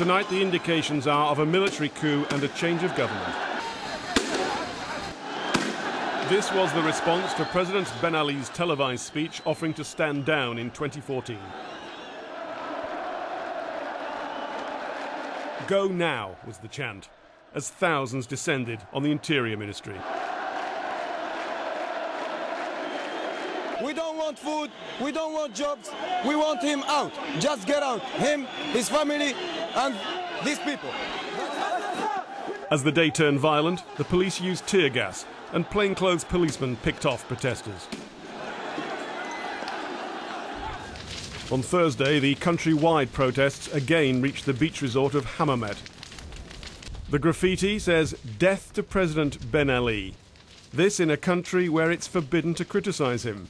Tonight, the indications are of a military coup and a change of government. This was the response to President Ben Ali's televised speech offering to stand down in 2014. Go now was the chant, as thousands descended on the Interior Ministry. We don't want food, we don't want jobs, we want him out. Just get out. Him, his family, and these people. As the day turned violent, the police used tear gas, and plainclothes policemen picked off protesters. On Thursday, the country-wide protests again reached the beach resort of Hammamet. The graffiti says, "Death to President Ben Ali." This in a country where it's forbidden to criticise him.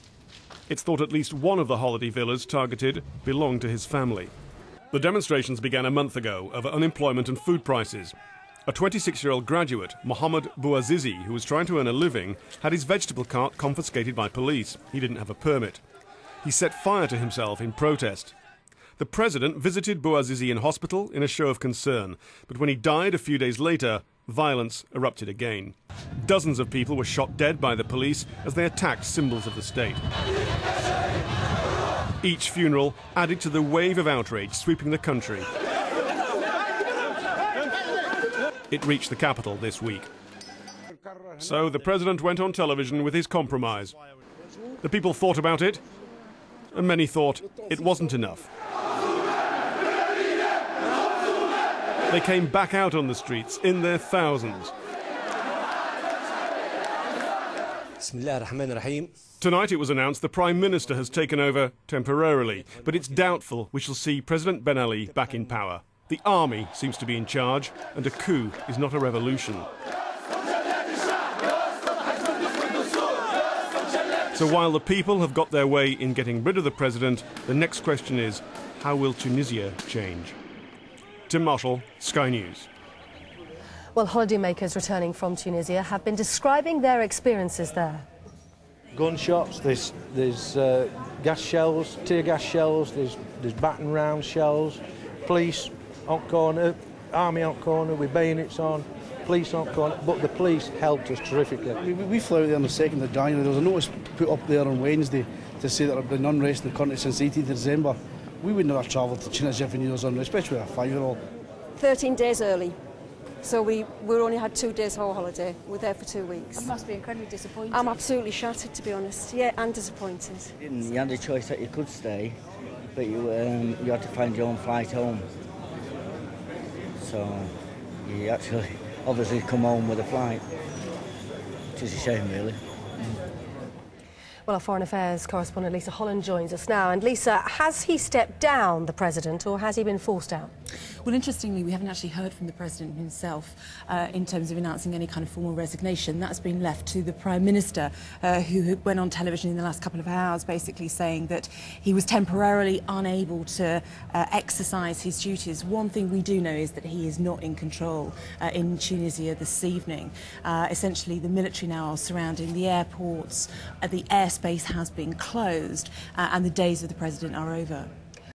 It's thought at least one of the holiday villas targeted belonged to his family. The demonstrations began a month ago over unemployment and food prices. A 26-year-old graduate, Mohammed Bouazizi, who was trying to earn a living, had his vegetable cart confiscated by police. He didn't have a permit. He set fire to himself in protest. The president visited Bouazizi in hospital in a show of concern, but when he died a few days later, violence erupted again. Dozens of people were shot dead by the police as they attacked symbols of the state. Each funeral added to the wave of outrage sweeping the country. It reached the capital this week. So the president went on television with his compromise. The people thought about it, and many thought it wasn't enough. They came back out on the streets in their thousands. Tonight it was announced the Prime Minister has taken over temporarily, but it's doubtful we shall see President Ben Ali back in power. The army seems to be in charge, and a coup is not a revolution. So while the people have got their way in getting rid of the president, the next question is, how will Tunisia change? Tim Marshall, Sky News. Well, holidaymakers returning from Tunisia have been describing their experiences there. Gunshots, there's gas shells, tear gas shells, there's baton round shells, police on corner, army on corner with bayonets on, police on corner, but the police helped us terrifically. We flew out there on the 2nd of January. There was a notice put up there on Wednesday to say that there had been unrest in the country since 18th of December. We would never travel to Tunisia if we knew there was unrest, especially with a 5-year-old. 13 days early. So we only had 2 days whole holiday. We're there for 2 weeks. That must be incredibly disappointing. I'm absolutely shattered, to be honest. Yeah, and disappointed. You had a choice that you could stay, but you had to find your own flight home. So you actually obviously come home with a flight, which is a shame, really. Well, our Foreign Affairs correspondent Lisa Holland joins us now. And Lisa, has he stepped down, the president, or has he been forced out? Well, interestingly, we haven't actually heard from the president himself in terms of announcing any kind of formal resignation. That's been left to the Prime Minister, who went on television in the last couple of hours basically saying that he was temporarily unable to exercise his duties. One thing we do know is that he is not in control in Tunisia this evening. Essentially, the military now are surrounding the airports, the airspace has been closed, and the days of the president are over.